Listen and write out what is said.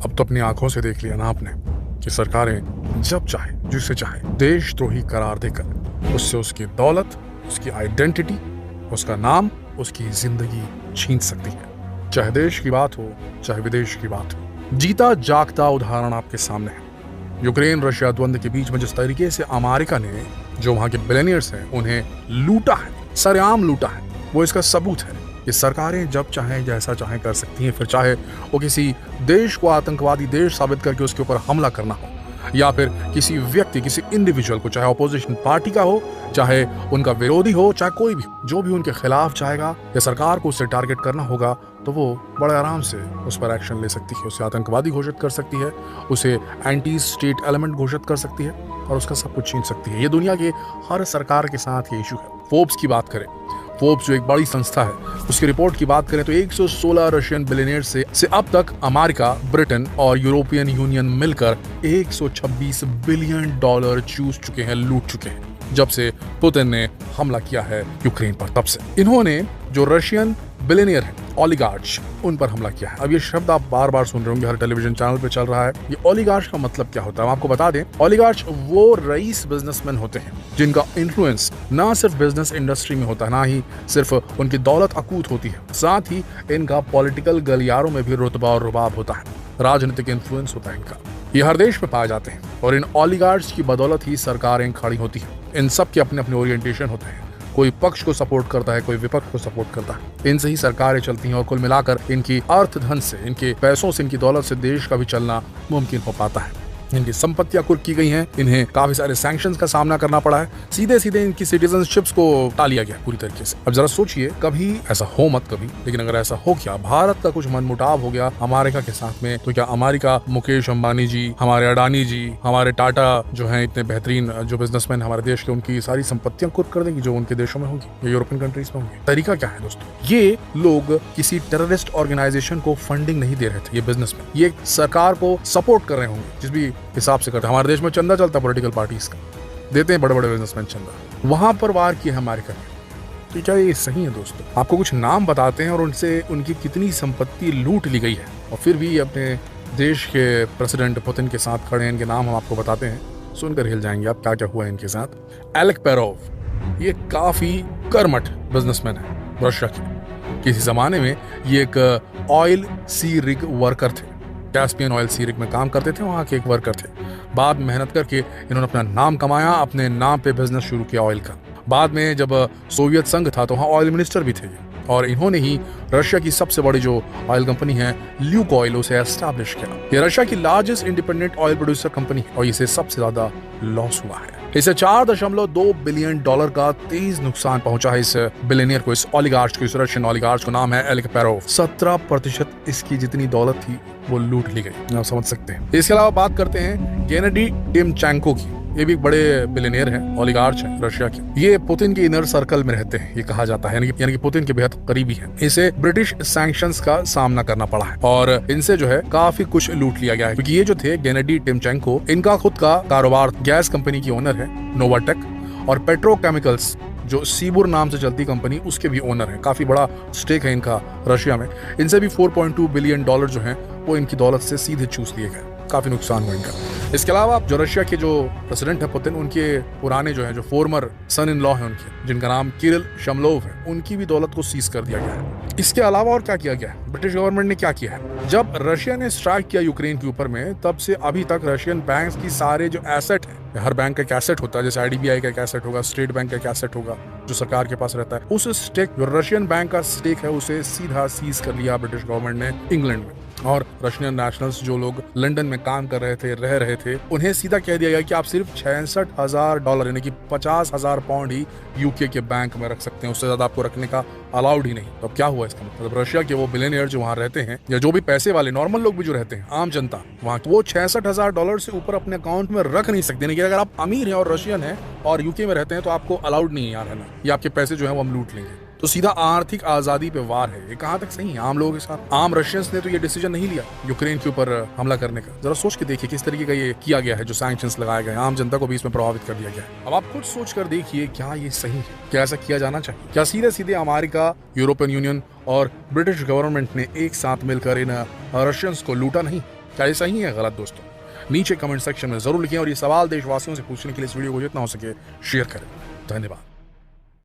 अब तो अपनी आंखों से देख लिया ना आपने कि सरकारें जब चाहे जिसे चाहे देशद्रोही करार देकर उससे उसकी दौलत, उसकी आइडेंटिटी, उसका नाम, उसकी जिंदगी छीन सकती है। चाहे देश की बात हो, चाहे विदेश की बात हो। जीता जागता उदाहरण आपके सामने है। यूक्रेन रशिया द्वंद्व के बीच में जिस तरीके से अमेरिका ने जो वहां के बिलियनियर्स हैं उन्हें लूटा है, सरेआम लूटा है, वो इसका सबूत है कि सरकारें जब चाहें जैसा चाहें कर सकती हैं। फिर चाहे वो किसी देश को आतंकवादी देश साबित करके उसके ऊपर हमला करना हो, या फिर किसी व्यक्ति, किसी इंडिविजुअल को, चाहे अपोजिशन पार्टी का हो, चाहे उनका विरोधी हो, चाहे कोई भी, जो भी उनके खिलाफ चाहेगा या सरकार को उससे टारगेट करना होगा तो वो बड़े आराम से उस पर एक्शन ले सकती है। उसे आतंकवादी घोषित कर सकती है, उसे एंटी स्टेट एलिमेंट घोषित कर सकती है और उसका सब कुछ छीन सकती है। ये दुनिया के हर सरकार के साथ ये इशू है। फोर्ब्स की बात करें, फोर्ब्स जो एक बड़ी संस्था है, उसकी रिपोर्ट की बात करें तो 116 रशियन बिलियनियर से अब तक अमेरिका, ब्रिटेन और यूरोपियन यूनियन मिलकर 126 बिलियन डॉलर चूस चुके हैं, लूट चुके हैं जब से पुतिन ने हमला किया है यूक्रेन पर। तब से इन्होंने जो रशियन बिलियनियर है, ओलिगार्च, उन पर हमला किया है। अब ये शब्द आप बार बार सुन रहे होंगे, हर टेलीविजन चैनल पे चल रहा है। ये ओलिगार्च का मतलब क्या होता है हम आपको बता दें। ओलिगार्च वो रईस बिजनेसमैन होते हैं जिनका इन्फ्लुएंस ना सिर्फ बिजनेस इंडस्ट्री में होता है, ना ही सिर्फ उनकी दौलत अकूत होती है, साथ ही इनका पॉलिटिकल गलियारों में भी रुतबा और रुबाब होता है, राजनीतिक इन्फ्लुएंस होता है इनका। ये हर देश में पाए जाते हैं और इन ओलिगार्च की बदौलत ही सरकारें खड़ी होती हैं। इन सब के अपने अपने ओरिएंटेशन होते हैं, कोई पक्ष को सपोर्ट करता है, कोई विपक्ष को सपोर्ट करता है। इनसे ही सरकारें चलती हैं और कुल मिलाकर इनकी अर्थ धन से, इनके पैसों से, इनकी दौलत से देश का भी चलना मुमकिन हो पाता है। इनकी संपत्तियां कुर्क की गई हैं, इन्हें काफी सारे सैंक्शंस का सामना करना पड़ा है, सीधे सीधे इनकी सिटीजनशिप्स को टाल लिया गया पूरी तरीके से। अब जरा सोचिए, कभी ऐसा हो मत कभी, लेकिन अगर ऐसा हो गया, भारत का कुछ मनमुटाव हो गया अमेरिका के साथ में, तो क्या अमेरिका मुकेश अंबानी जी, हमारे अडानी जी, हमारे टाटा जो हैं इतने बेहतरीन जो बिजनेसमैन हमारे देश के, उनकी सारी संपत्तियां कुर्क कर देंगी जो उनके देशों में होगी या यूरोपियन कंट्रीज में होंगी? तरीका क्या है दोस्तों? ये लोग किसी टेररिस्ट ऑर्गेनाइजेशन को फंडिंग नहीं दे रहे थे, ये बिजनेसमैन, ये सरकार को सपोर्ट कर रहे होंगे जिस भी हिसाब से करते हैं। हमारे देश में चंदा चलता है पॉलिटिकल पार्टीज का, देते हैं बड़े बड़े बिजनेसमैन चंदा, वहां पर वार किया है अमेरिका ने। तो क्या ये सही है दोस्तों? आपको कुछ नाम बताते हैं और उनसे उनकी कितनी संपत्ति लूट ली गई है, और फिर भी अपने देश के प्रेसिडेंट पुतिन के साथ खड़े हैं। इनके नाम हम आपको बताते हैं, सुनकर हिल जाएंगे आप क्या क्या हुआ है इनके साथ। एलेक पेरोव, ये काफी कर्मठ बिजनेसमैन है रशिया के। किसी जमाने में ये एक ऑयल सी रिग वर्कर थे, कैस्पियन ऑयल सी रिग में काम करते थे, वहाँ के एक वर्कर थे। बाद में मेहनत करके इन्होंने अपना नाम कमाया, अपने नाम पे बिजनेस शुरू किया ऑयल का। बाद में जब सोवियत संघ था तो वहाँ ऑयल मिनिस्टर भी थे और इन्होंने ही रशिया की सबसे बड़ी जो ऑयल कंपनी है ल्यूक ऑयल, उसे एस्टैब्लिश किया। ये रशिया की largest independent oil producer company है और इसे सबसे ज्यादा लॉस हुआ है। इसे 4.2 बिलियन डॉलर का तेज नुकसान पहुंचा है इस बिलियनियर को, इस ओलिगार्च को, इस रशियन ओलिगार्च को। नाम है एलेक पेरोव। 17% इसकी जितनी दौलत थी वो लूट ली गई, आप समझ सकते हैं। इसके अलावा बात करते हैं गेनेडी टिमचेंको की। ये भी एक बड़े बिलियनियर हैं, ओलिगार्च हैं रशिया के। ये पुतिन के इनर सर्कल में रहते हैं, ये कहा जाता है, यानी कि पुतिन के बेहद करीबी हैं। इसे ब्रिटिश सैंक्शंस का सामना करना पड़ा है और इनसे जो है काफी कुछ लूट लिया गया है, क्योंकि ये जो थे गेनेडी टिमचेंको, इनका खुद का कारोबार, गैस कंपनी की ओनर है नोवाटेक, और पेट्रोकेमिकल्स जो सीबुर नाम से चलती कंपनी, उसके भी ओनर है। काफी बड़ा स्टेक है इनका रशिया में। इनसे भी 4.2 बिलियन डॉलर जो है वो इनकी दौलत से सीधे चूस लिए गए। काफी नुकसान हुआ इनका। इसके अलावा जो रशिया के जो प्रेसिडेंट है पुतिन, उनके पुराने जो है, जो फॉर्मर सन इन लॉ है उनके, जिनका नाम किरिल शमलोव है, उनकी भी दौलत को सीज कर दिया गया है। इसके अलावा और क्या किया गया है? ब्रिटिश गवर्नमेंट ने क्या किया है? जब रशिया ने स्ट्राइक किया यूक्रेन के ऊपर में, तब से अभी तक रशियन बैंक की सारे जो एसेट है, हर बैंक का एक एसेट होता है, जैसे IDBI का एक एसेट होगा, स्टेट बैंक का एक एसेट होगा जो सरकार के पास रहता है, उस स्टेक, जो रशियन बैंक का स्टेक है, उसे सीधा सीज कर लिया ब्रिटिश गवर्नमेंट ने इंग्लैंड में। और रशियन नेशनल्स जो लोग लंदन में काम कर रहे थे, रह रहे थे, उन्हें सीधा कह दिया गया कि आप सिर्फ $66,000 यानी कि 50,000 पाउंड ही यूके के बैंक में रख सकते हैं, उससे ज्यादा आपको रखने का अलाउड ही नहीं। तो अब क्या हुआ इसका मतलब? रशिया के वो बिलियनियर जो वहाँ रहते हैं, या जो भी पैसे वाले नॉर्मल लोग भी जो रहते हैं, आम जनता वहाँ, वो $66,000 से ऊपर अपने अकाउंट में रख नहीं सकते। अगर आप अमीर हैं और रशियन हैं और यूके में रहते हैं तो आपको अलाउड नहीं है यहाँ रहना, या आपके पैसे जो है वो हम लूट लेंगे। तो सीधा आर्थिक आजादी पे वार है। ये कहां तक सही है आम लोगों के साथ? आम रशियंस ने तो ये डिसीजन नहीं लिया यूक्रेन के ऊपर हमला करने का। जरा सोच के देखिए किस तरीके का ये किया गया है, जो सैंक्शंस लगाए गए, आम जनता को भी इसमें प्रभावित कर दिया गया है। अब आप खुद सोच कर देखिए, क्या ये सही है? क्या ऐसा किया जाना चाहिए? क्या सीधे सीधे अमेरिका, यूरोपियन यूनियन और ब्रिटिश गवर्नमेंट ने एक साथ मिलकर इन रशियंस को लूटा नहीं? क्या ये सही है गलत दोस्तों? नीचे कमेंट सेक्शन में जरूर लिखें और ये सवाल देशवासियों से पूछने के लिए इस वीडियो को जितना हो सके शेयर करें। धन्यवाद।